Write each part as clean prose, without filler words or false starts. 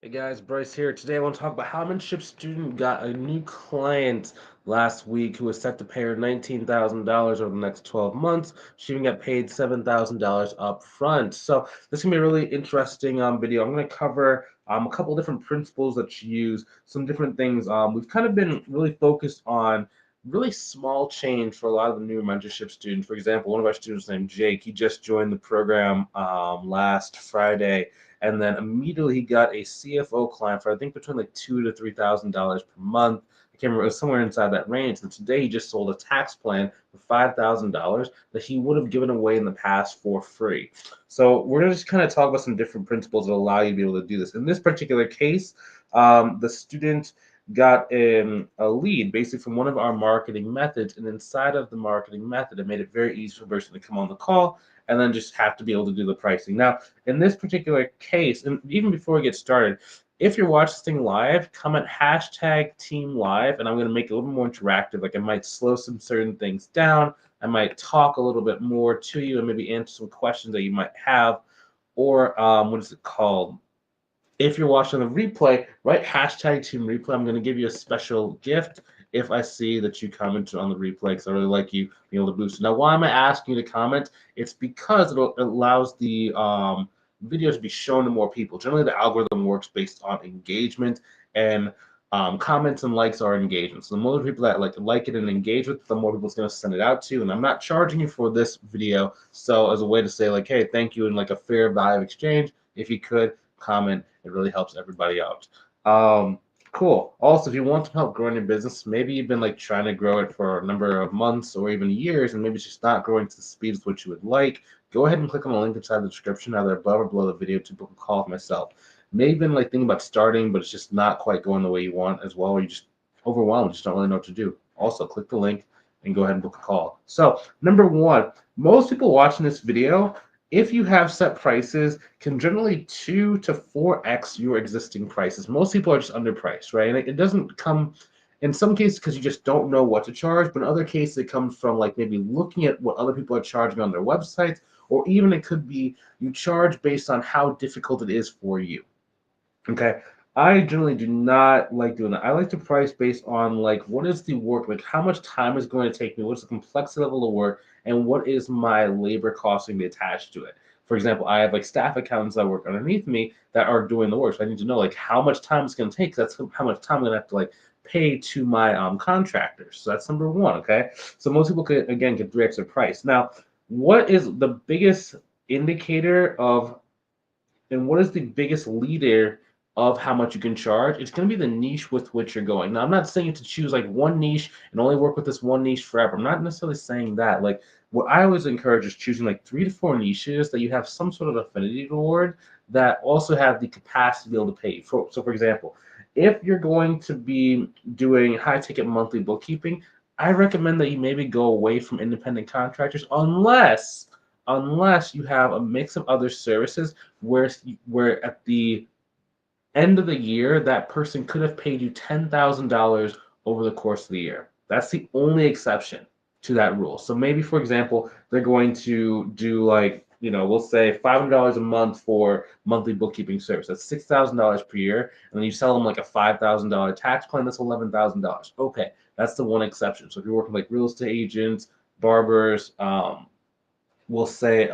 Hey guys, Bryce here. Today I want to talk about how a mentorship student got a new client last week who was set to pay her $19,000 over the next 12 months. She even got paid $7,000 up front. So this is going to be a really interesting video. I'm going to cover a couple different principles that you use, some different things. We've kind of been really focused on really small change for a lot of the new mentorship students. For example, one of our students named Jake, he just joined the program last Friday, and then immediately he got a CFO client for I think between like $2,000 to $3,000 per month. I can't remember, it was somewhere inside that range. And today he just sold a tax plan for $5,000 that he would have given away in the past for free. So we're gonna just kind of talk about some different principles that allow you to be able to do this. In this particular case, the student got a lead basically from one of our marketing methods, and inside of the marketing method, it made it very easy for the person to come on the call and then just have to be able to do the pricing. Now, in this particular case, and even before we get started, if you're watching this thing live, comment hashtag team live, and I'm going to make it a little more interactive. Like I might slow some certain things down. I might talk a little bit more to you and maybe answer some questions that you might have. Or what is it called? If you're watching the replay, write hashtag team replay. I'm going to give you a special gift if I see that you commented on the replay because I really like you being able to boost it. Now, why am I asking you to comment? It's because it allows the video to be shown to more people. Generally, the algorithm works based on engagement, and comments and likes are engagement. So the more people that like it and engage with it, the more people it's going to send it out to. And I'm not charging you for this video, so as a way to say like, hey, thank you, and like a fair value exchange, if you could comment, it really helps everybody out. Cool. Also, if you want some help growing your business, maybe you've been like trying to grow it for a number of months or even years, and maybe it's just not growing to the speed with which you would like, go ahead and click on the link inside the description, either above or below the video, to book a call with myself. Maybe been like thinking about starting, but it's just not quite going the way you want as well, or you just overwhelmed, just don't really know what to do. Also, click the link and go ahead and book a call. So, number one, most people watching this video, if you have set prices, can generally 2 to 4x your existing prices. Most people are just underpriced, right? And it doesn't come in some cases because you just don't know what to charge, but in other cases it comes from like maybe looking at what other people are charging on their websites, or even it could be you charge based on how difficult it is for you. Okay. I generally do not like doing that. I like to price based on like what is the work, like how much time is going to take me, what's the complexity level of work, and what is my labor cost going to be attached to it. For example, I have like staff accountants that work underneath me that are doing the work. So I need to know like how much time it's going to take. That's how much time I'm going to have to like pay to my contractors. So that's number one. Okay. So most people could again get 3x their price. Now, what is the biggest indicator of and what is the biggest leader of how much you can charge? It's going to be the niche with which you're going. Now, I'm not saying to choose like one niche and only work with this one niche forever. I'm not necessarily saying that. Like, what I always encourage is choosing like 3 to 4 niches that you have some sort of affinity toward that also have the capacity to be able to pay. So, for example, if you're going to be doing high ticket monthly bookkeeping, I recommend that you maybe go away from independent contractors unless you have a mix of other services where at the end of the year that person could have paid you $10,000 over the course of the year. That's the only exception to that rule. So maybe, for example, they're going to do like, we'll say $500 a month for monthly bookkeeping service. That's $6,000 per year. And then you sell them like a $5,000 tax plan. That's $11,000. Okay, that's the one exception. So if you're working like real estate agents, barbers, we'll say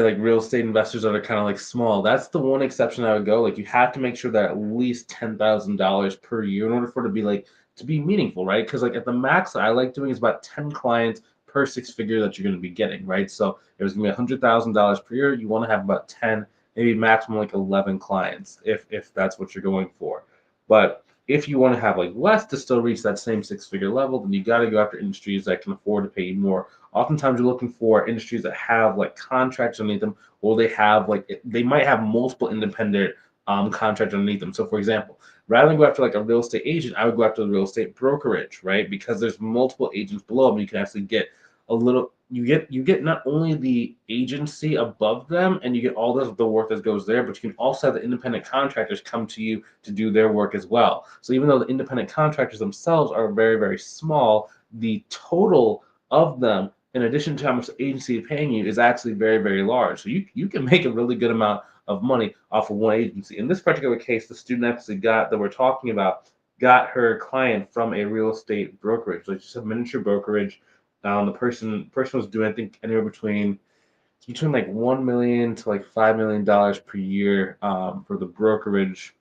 like real estate investors that are kind of like small. That's the one exception I would go. Like you have to make sure that at least $10,000 per year in order for it to be like to be meaningful, right? Because like at the max I like doing is about 10 clients per 6 figure that you're going to be getting, right? So if it's going to be $100,000 per year, you want to have about 10, maybe maximum like 11 clients if that's what you're going for. But if you want to have like less to still reach that same 6 figure level, then you got to go after industries that can afford to pay you more. Oftentimes, you're looking for industries that have like contracts underneath them, or they might have multiple independent contracts underneath them. So, for example, rather than go after like a real estate agent, I would go after the real estate brokerage, right? Because there's multiple agents below them. You can actually get a little. You get not only the agency above them, and you get all the work that goes there, but you can also have the independent contractors come to you to do their work as well. So even though the independent contractors themselves are very, very small, the total of them, in addition to how much the agency is paying you, is actually very, very large. So you can make a really good amount of money off of one agency. In this particular case, the student actually got that we're talking about got her client from a real estate brokerage, like just a miniature brokerage. The person was doing, I think, anywhere between like 1 million to like $5 million per year for the brokerage,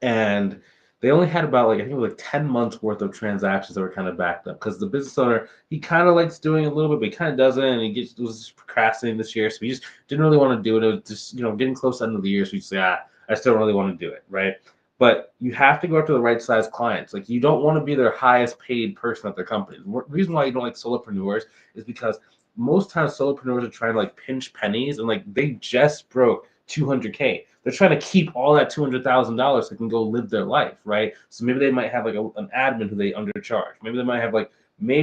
and they only had about like I think it was like 10 months worth of transactions that were kind of backed up because the business owner he kind of likes doing a little bit, but he kind of doesn't, and was just procrastinating this year, so he just didn't really want to do it. It was just getting close to the end of the year, so you say, I still don't really want to do it, right? But you have to go after the right size clients. Like you don't want to be their highest paid person at their company. The reason why you don't like solopreneurs is because most times solopreneurs are trying to like pinch pennies, and like they just broke 200K. They're trying to keep all that $200,000 so they can go live their life, right? So maybe they might have like an admin who they undercharge. Maybe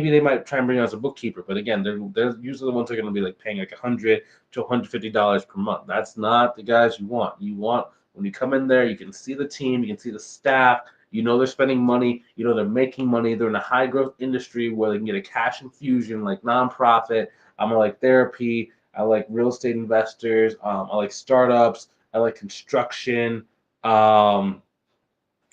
they might try and bring on as a bookkeeper, but again, they're usually the ones that are going to be like paying like $100 to $150 per month. That's not the guys you want. You want when you come in there, you can see the team, you can see the staff. They're spending money. They're making money. They're in a high growth industry where they can get a cash infusion, like nonprofit. I like therapy. I like real estate investors. I like startups. I like construction. Those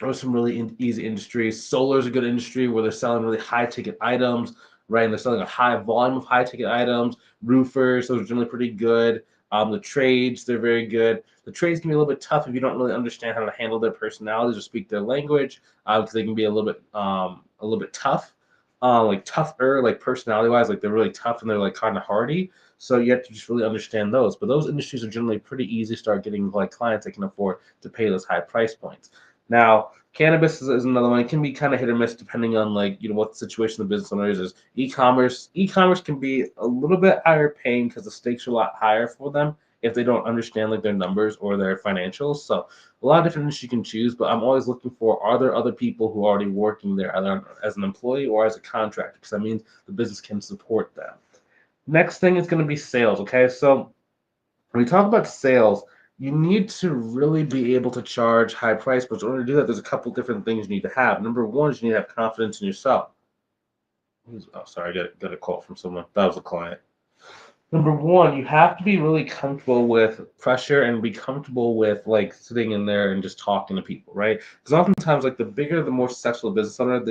are some really easy industries. Solar is a good industry where they're selling really high ticket items, right? And they're selling a high volume of high ticket items. Roofers, those are generally pretty good. The trades, they're very good. The trades can be a little bit tough if you don't really understand how to handle their personalities or speak their language, because they can be a little bit tough, like tougher, like personality wise, like they're really tough and they're like kind of hardy. So you have to just really understand those. But those industries are generally pretty easy to start getting like clients that can afford to pay those high price points. Now, cannabis is another one. It can be kind of hit or miss depending on like what the situation the business owner is. E-commerce can be a little bit higher paying because the stakes are a lot higher for them if they don't understand like their numbers or their financials. So a lot of different industries you can choose, but I'm always looking for, are there other people who are already working there either as an employee or as a contractor, because that means the business can support them. Next thing is going to be sales. Okay, so when we talk about sales, you need to really be able to charge high price, but in order to do that, there's a couple different things you need to have. Number one is you need to have confidence in yourself. Oh, sorry, I got a call from someone. That was a client. Number one, you have to be really comfortable with pressure and be comfortable with like sitting in there and just talking to people, right? Because oftentimes, like the bigger, the more successful business owner,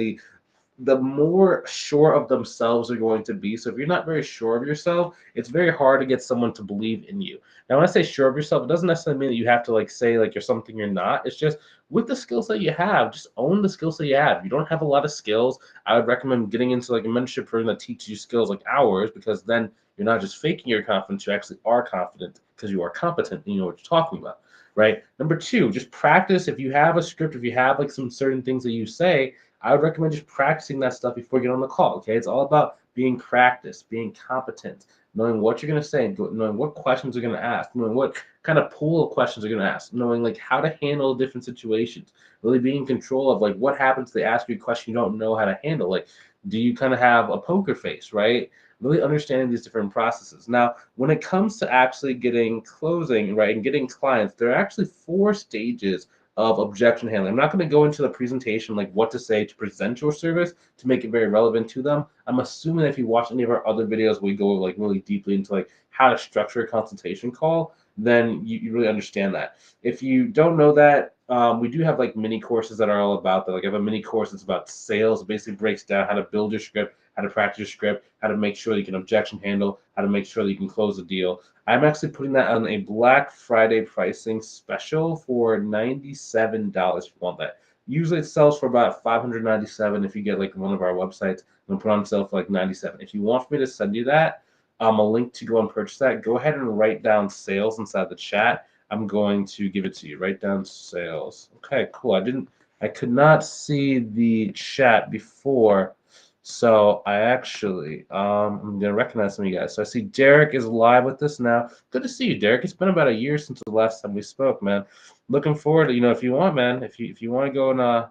the more sure of themselves are going to be. So if you're not very sure of yourself, it's very hard to get someone to believe in you. Now, when I say sure of yourself, it doesn't necessarily mean that you have to like say like you're something you're not. It's just with the skills that you have, just own the skills that you have. If you don't have a lot of skills, I would recommend getting into like a mentorship program that teaches you skills like ours, because then you're not just faking your confidence, you actually are confident because you are competent and you know what you're talking about. Right. Number two, just practice. If you have a script, if you have like some certain things that you say, I would recommend just practicing that stuff before you get on the call. Okay, it's all about being practiced, being competent, knowing what you're going to say, knowing what questions are going to ask, knowing what kind of pool of questions are going to ask, knowing like how to handle different situations, really being in control of like what happens if they ask you a question you don't know how to handle. Like, do you kind of have a poker face, right? Really understanding these different processes. Now, when it comes to actually getting closing, right, and getting clients, there are actually 4 stages of objection handling. I'm not going to go into the presentation like what to say to present your service to make it very relevant to them. I'm assuming that if you watch any of our other videos, we go like really deeply into like how to structure a consultation call, then you really understand that. If you don't know that, we do have like mini courses that are all about that. Like I have a mini course that's about sales. It basically breaks down how to build your script, how to practice your script, how to make sure that you can objection handle, how to make sure that you can close the deal. I'm actually putting that on a Black Friday pricing special for $97 if you want that. Usually it sells for about $597 if you get like one of our websites. I'm gonna put on sale for like $97. If you want me to send you that, a link to go and purchase that, go ahead and write down sales inside the chat. I'm going to give it to you. Write down sales. Okay, cool. I could not see the chat before. So I actually, I'm gonna recognize some of you guys. So I see Derek is live with us now. Good to see you, Derek. It's been about a year since the last time we spoke, man. Looking forward to, if you want, man, if you want to go and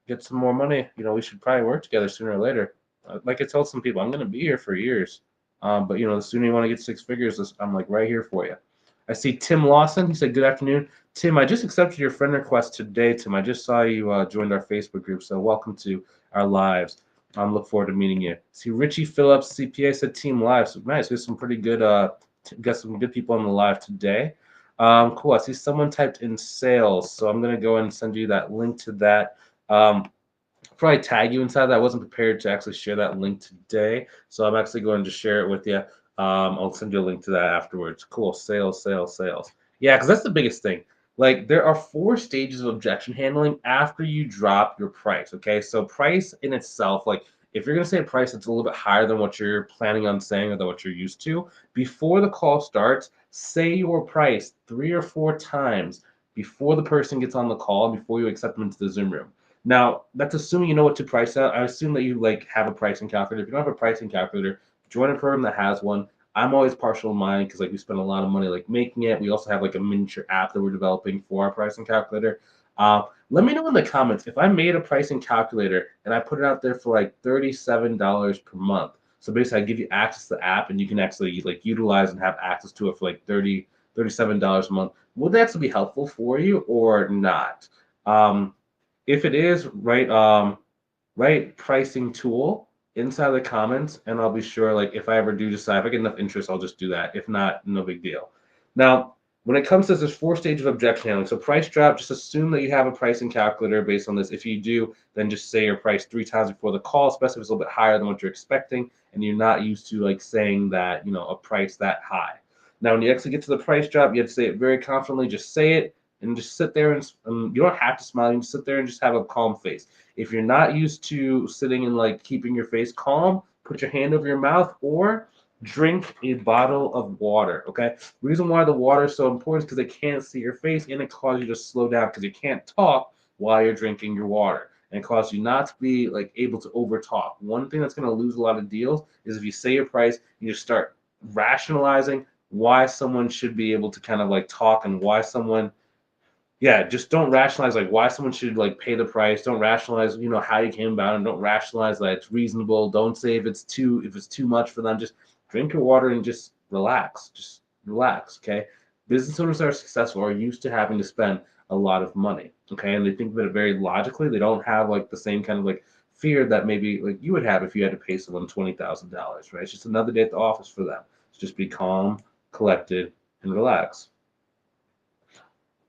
get some more money, we should probably work together sooner or later. Like I told some people, I'm gonna be here for years. But the sooner you want to get 6 figures, I'm like right here for you. I see Tim Lawson. He said, "Good afternoon, Tim. I just accepted your friend request today, Tim. I just saw you joined our Facebook group, so welcome to our lives. Look forward to meeting you." See Richie Phillips, CPA, said Team Live. So nice. We have some pretty good, got some good people on the live today. Cool. I see someone typed in sales, so I'm gonna go and send you that link to that. Probably tag you inside that. I wasn't prepared to actually share that link today, so I'm actually going to share it with you. I'll send you a link to that afterwards. Cool. Sales, sales, sales. Yeah, because that's the biggest thing. Like there are 4 stages of objection handling after you drop your price. Okay, so price in itself, like if you're gonna say a price that's a little bit higher than what you're planning on saying or than what you're used to, before the call starts, say your price 3 or 4 times before the person gets on the call and before you accept them into the Zoom room. Now, that's assuming you know what to price out. I assume that you like have a pricing calculator. If you don't have a pricing calculator, join a program that has one. I'm always partial to mine because like we spend a lot of money like making it. We also have like a miniature app that we're developing for our pricing calculator. Let me know in the comments if I made a pricing calculator and I put it out there for like $37 per month. So basically, I give you access to the app and you can actually like utilize and have access to it for like $37 a month. Would that actually be helpful for you or not? If it is, write pricing tool inside the comments, and I'll be sure, like, if I ever do decide, if I get enough interest, I'll just do that. If not, no big deal. Now, when it comes to this, there's 4 stages of objection handling. So price drop, just assume that you have a pricing calculator based on this. If you do, then just say your price 3 times before the call, especially if it's a little bit higher than what you're expecting, and you're not used to like saying that, a price that high. Now, when you actually get to the price drop, you have to say it very confidently. Just say it and just sit there and you don't have to smile. You can sit there and just have a calm face. If you're not used to sitting and like keeping your face calm, put your hand over your mouth or drink a bottle of water. Okay. Reason why the water is so important is because they can't see your face and it causes you to slow down because you can't talk while you're drinking your water. And it causes you not to be like able to over talk. One thing that's going to lose a lot of deals is if you say your price, you just start rationalizing why someone should be able to kind of like talk and why someone, yeah, just don't rationalize like why someone should like pay the price. Don't rationalize, how you came about it. Don't rationalize that it's reasonable. Don't say if it's too much for them. Just drink your water and just relax. Just relax. Okay. Business owners that are successful are used to having to spend a lot of money. Okay. And they think about it very logically. They don't have like the same kind of like fear that maybe like you would have if you had to pay someone $20,000, right? It's just another day at the office for them. So just be calm, collected, and relax.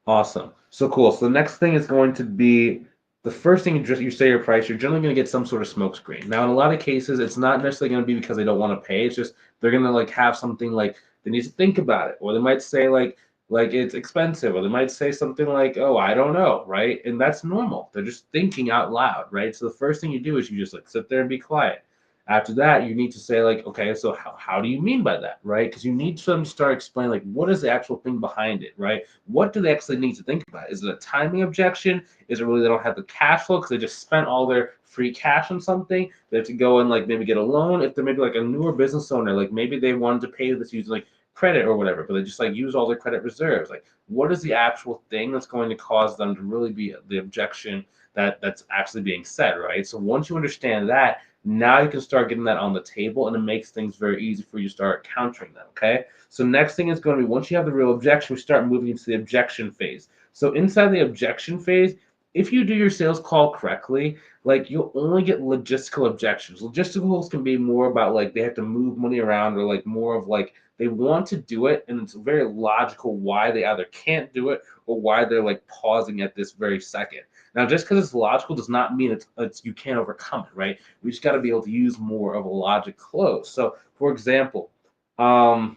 Awesome. So cool. So the next thing is going to be the first thing you say your price, you're generally going to get some sort of smoke screen. Now, in a lot of cases, it's not necessarily going to be because they don't want to pay. It's just they're going to like have something like they need to think about it, or they might say like it's expensive, or they might say something like, "Oh, I don't know," right? And that's normal. They're just thinking out loud, right? So the first thing you do is you just like sit there and be quiet. After that, you need to say like, okay, so how do you mean by that, right? Because you need them to start explaining like what is the actual thing behind it, right? What do they actually need to think about? Is it a timing objection? Is it really they don't have the cash flow because they just spent all their free cash on something? They have to go and like maybe get a loan. If they're maybe like a newer business owner, like maybe they wanted to pay this using like credit or whatever, but they just like use all their credit reserves. Like what is the actual thing that's going to cause them to really be the objection that's actually being said, right? So once you understand that, now you can start getting that on the table and it makes things very easy for you to start countering them, okay? So next thing is going to be once you have the real objection, we start moving into the objection phase. So inside the objection phase, if you do your sales call correctly, like you'll only get logistical objections. Logisticals can be more about like they have to move money around or like more of like they want to do it and it's very logical why they either can't do it or why they're like pausing at this very second. Now, just because it's logical does not mean it's you can't overcome it, right? We just got to be able to use more of a logic close. So, for example, um,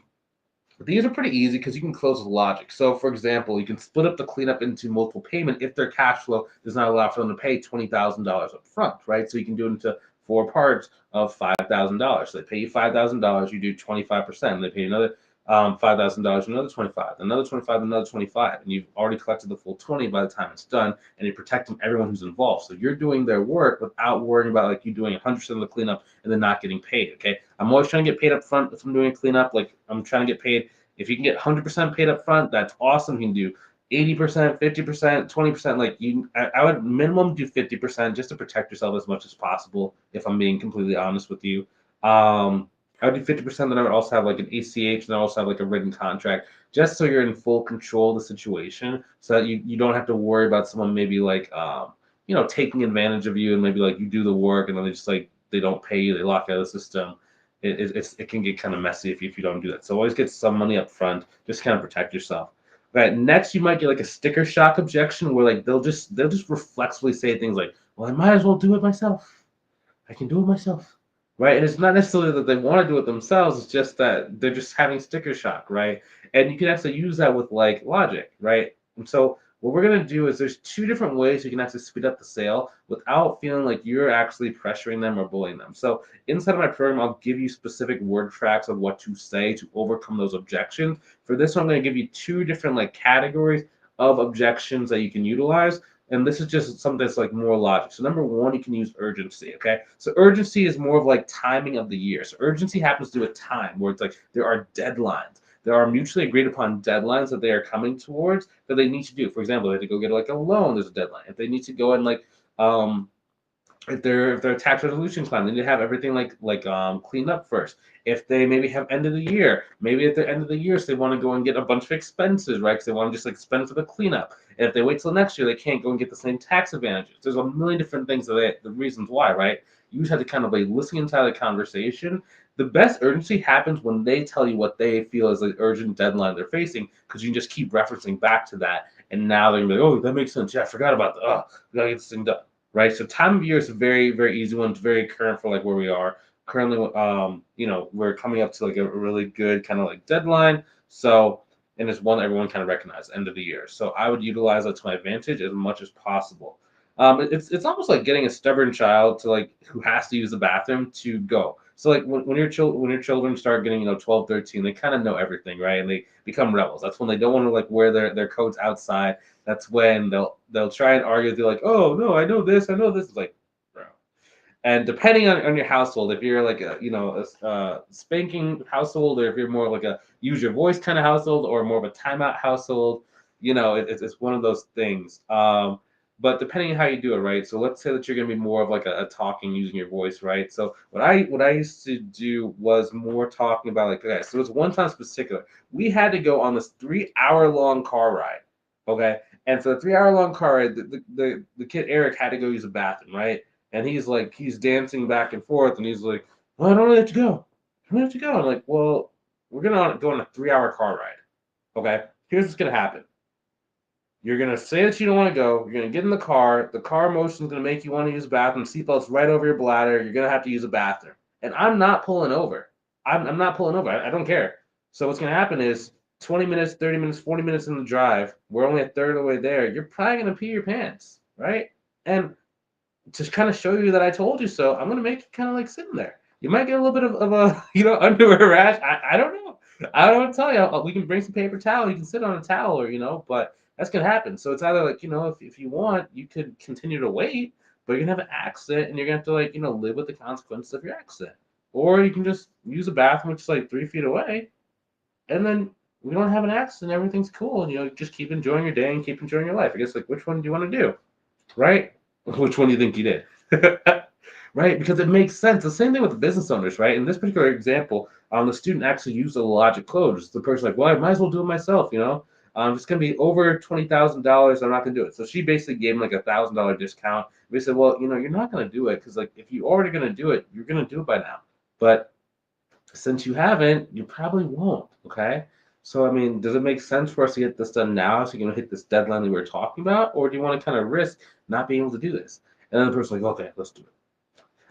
these are pretty easy because you can close with logic. So, for example, you can split up the cleanup into multiple payment if their cash flow does not allow for them to pay $20,000 up front, right? So you can do it into 4 parts of $5,000. So they pay you $5,000, you do 25%. They pay you another $5,000, another 25, another 25, another 25, and you've already collected the full 20 by the time it's done, and you're protecting everyone who's involved. So you're doing their work without worrying about like you doing 100% of the cleanup and then not getting paid. Okay, I'm always trying to get paid up front if I'm doing a cleanup. Like I'm trying to get paid. If you can get 100% paid up front, that's awesome. You can do 80%, 50%, 20%. Like I would minimum do 50% just to protect yourself as much as possible. If I'm being completely honest with you. I would do 50%, then I would also have like an ACH, and I also have like a written contract, just so you're in full control of the situation, so that you don't have to worry about someone maybe like taking advantage of you, and maybe like you do the work and then they just like they don't pay you, they lock you out of the system. It can get kind of messy if you don't do that. So always get some money up front, just kind of protect yourself. Right. Next, you might get like a sticker shock objection where like they'll just reflexively say things like, "Well, I might as well do it myself. I can do it myself." Right. And it's not necessarily that they want to do it themselves. It's just that they're just having sticker shock. Right. And you can actually use that with like logic. Right. And so what we're gonna do is there's two different ways you can actually speed up the sale without feeling like you're actually pressuring them or bullying them. So inside of my program, I'll give you specific word tracks of what to say to overcome those objections. For this one, I'm going to give you two different like categories of objections that you can utilize. And this is just something that's like more logic. So number one, you can use urgency. Okay. So urgency is more of like timing of the year. So urgency happens to do with time where it's like there are deadlines. There are mutually agreed upon deadlines that they are coming towards that they need to do. For example, they have to go get like a loan, there's a deadline. If they need to go and like um if they're a tax resolution plan, they need to have everything cleaned up first. If they maybe have end of the year, maybe at the end of the year, so they want to go and get a bunch of expenses, right? Because they want to just like spend for the cleanup. And if they wait till next year, they can't go and get the same tax advantages. There's a million different things the reasons why, right? You just have to kind of like listen inside the conversation. The best urgency happens when they tell you what they feel is the urgent deadline they're facing, because you can just keep referencing back to that. And now they're gonna be like, oh, that makes sense. Yeah, I forgot about that. Oh, we gotta get this thing done, right? So time of year is a very, very easy one. It's very current for like where we are currently. We're coming up to like a really good kind of like deadline. So, and it's one that everyone kind of recognizes end of the year. So I would utilize that to my advantage as much as possible. It's almost like getting a stubborn child to like who has to use the bathroom to go. So like when your children start getting 12, 13, they kind of know everything, right? And they become rebels. That's when they don't want to like wear their coats outside. That's when they'll try and argue. They're like, oh no, I know this, I know this. It's like, bro. And depending on your household, if you're like a spanking household, or if you're more like a use your voice kind of household, or more of a timeout household, it's one of those things. But depending on how you do it, right? So let's say that you're gonna be more of like a talking using your voice, right? So what I used to do was more talking about like, okay, so it was one time particular. We had to go on this 3 hour long car ride. Okay. And for the 3 hour long car ride, the kid Eric had to go use the bathroom, right? And he's dancing back and forth, and he's like, well, I don't really have to go. I don't have to go. I'm like, well, we're gonna go on a 3 hour car ride. Okay. Here's what's gonna happen. You're gonna say that you don't want to go. You're gonna get in the car. The car motion is gonna make you want to use the bathroom. Seatbelt's right over your bladder. You're gonna have to use the bathroom. And I'm not pulling over. I'm not pulling over. I don't care. So what's gonna happen is 20 minutes, 30 minutes, 40 minutes in the drive. We're only a third of the way there. You're probably gonna pee your pants, right? And to kind of show you that I told you so, I'm gonna make you kind of like sitting there. You might get a little bit of a underwear rash. I don't know. I don't want to tell you. We can bring some paper towel. You can sit on a towel, or but that's gonna happen. So it's either like if you want, you could continue to wait, but you're gonna have an accident, and you're gonna have to like live with the consequences of your accident, or you can just use a bathroom which is like 3 feet away, and then we don't have an accident. Everything's cool, and just keep enjoying your day and keep enjoying your life. I guess like which one do you want to do? Right? Which one do you think you did? Right? Because it makes sense. The same thing with the business owners, right? In this particular example, the student actually used a logic close. The person like, well, I might as well do it myself, it's going to be over $20,000. I'm not going to do it. So she basically gave him like $1,000 discount. We said, well, you're not going to do it because like if you're already going to do it, you're going to do it by now. But since you haven't, you probably won't. Okay. So, I mean, does it make sense for us to get this done now so you can hit this deadline that we were talking about? Or do you want to kind of risk not being able to do this? And then the person's like, okay, let's do it.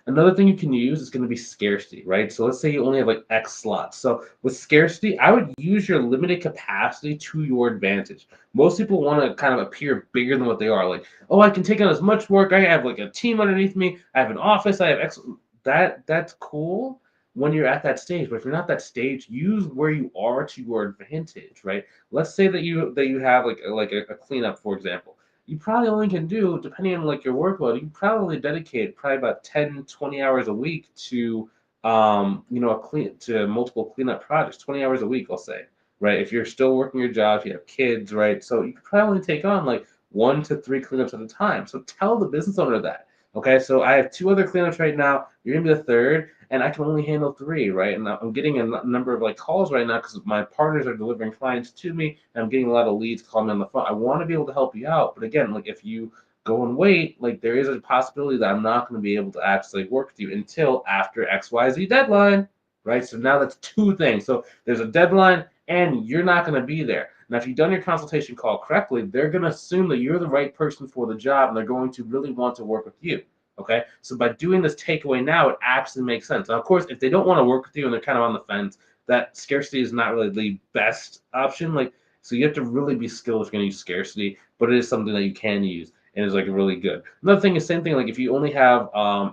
Another thing you can use is going to be scarcity, right? So let's say you only have like X slots. So with scarcity, I would use your limited capacity to your advantage. Most people want to kind of appear bigger than what they are. Like, oh, I can take on as much work. I have like a team underneath me. I have an office. I have X. That's cool when you're at that stage. But if you're not that stage, use where you are to your advantage, right? Let's say that you have like a cleanup, for example. You probably only can do, depending on like your workload, you probably dedicate probably about 10, 20 hours a week to multiple cleanup projects, 20 hours a week, I'll say, right? If you're still working your job, if you have kids, right? So you could probably only take on like 1 to 3 cleanups at a time. So tell the business owner that. Okay, so I have 2 other cleanups right now. You're gonna be the third, and I can only handle 3, right? And I'm getting a number of like calls right now because my partners are delivering clients to me, and I'm getting a lot of leads calling me on the phone. I want to be able to help you out, but again, like if you go and wait, like there is a possibility that I'm not going to be able to actually work with you until after XYZ deadline, right? So now that's 2 things. So there's a deadline, and you're not going to be there. Now, if you've done your consultation call correctly, they're going to assume that you're the right person for the job and they're going to really want to work with you. Okay, so by doing this takeaway now, it absolutely makes sense. Now, of course, if they don't want to work with you and they're kind of on the fence, that scarcity is not really the best option. Like, so you have to really be skilled if you're going to use scarcity, but it is something that you can use and is like really good. Another thing is same thing. Like if you only have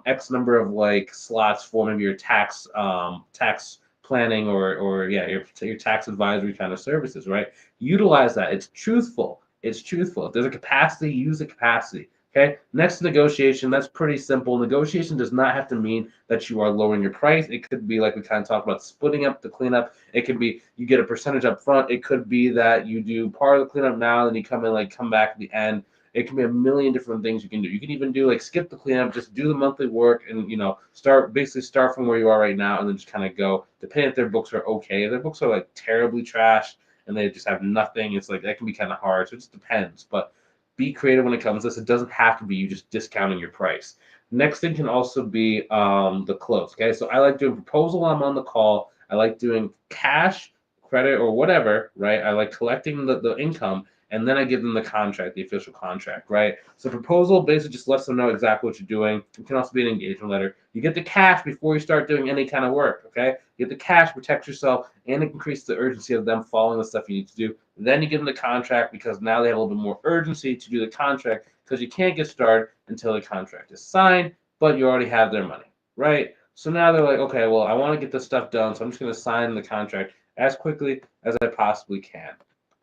X number of like slots for maybe your tax planning or yeah your tax advisory kind of services, right? Utilize that. It's truthful. It's truthful. If there's a capacity, use the capacity. Okay. Next, negotiation. That's pretty simple. Negotiation does not have to mean that you are lowering your price. It could be like we kind of talked about, splitting up the cleanup. It could be you get a percentage up front. It could be that you do part of the cleanup now, and you come back at the end. It can be a million different things you can do. You can even do like skip the cleanup, just do the monthly work, and start from where you are right now, and then just kind of go. Depending if their books are okay. If their books are like terribly trashed and they just have nothing, it's like that can be kind of hard. So it just depends. But be creative when it comes to this. It doesn't have to be you just discounting your price. Next thing can also be the close. Okay, so I like doing proposal while I'm on the call. I like doing cash, credit, or whatever, right? I like collecting the income, and then I give them the contract, the official contract, right? So proposal basically just lets them know exactly what you're doing. It can also be an engagement letter. You get the cash before you start doing any kind of work, okay? You get the cash, protect yourself, and it increases the urgency of them following the stuff you need to do. Then you give them the contract because now they have a little bit more urgency to do the contract because you can't get started until the contract is signed, but you already have their money, right? So now they're like, okay, well, I want to get this stuff done, so I'm just going to sign the contract as quickly as I possibly can.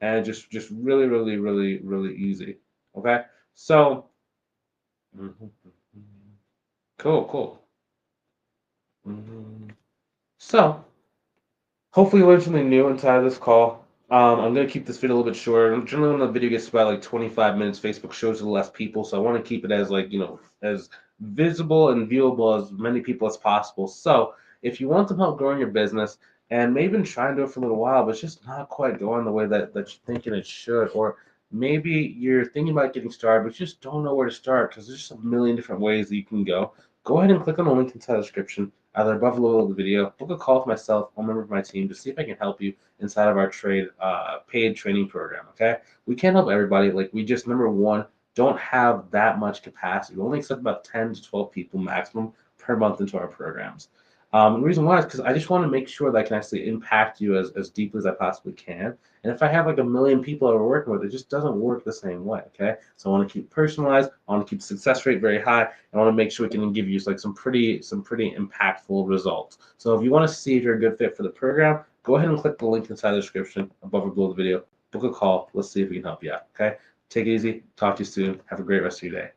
And just really, really, really, really easy. Okay? So, cool, cool. So, hopefully you learned something new inside of this call. I'm gonna keep this video a little bit shorter. Generally, when the video gets about like 25 minutes, Facebook shows it to less people, so I want to keep it as like as visible and viewable as many people as possible. So, if you want some help growing your business and maybe been trying to do it for a little while, but it's just not quite going the way that you're thinking it should, or maybe you're thinking about getting started, but you just don't know where to start because there's just a million different ways that you can go. Go ahead and click on the link inside the description, either above or below the video. Book a call with myself, one member of my team, to see if I can help you inside of our paid training program. Okay, we can't help everybody. Like, we just, number one, don't have that much capacity. We only accept about 10 to 12 people maximum per month into our programs. The reason why is because I just want to make sure that I can actually impact you as deeply as I possibly can. And if I have like a million people that we're working with, it just doesn't work the same way. Okay, so I want to keep personalized. I want to keep success rate very high. I want to make sure we can give you like some pretty impactful results. So if you want to see if you're a good fit for the program, go ahead and click the link inside the description above or below the video. Book a call. Let's see if we can help you out. Okay, take it easy. Talk to you soon. Have a great rest of your day.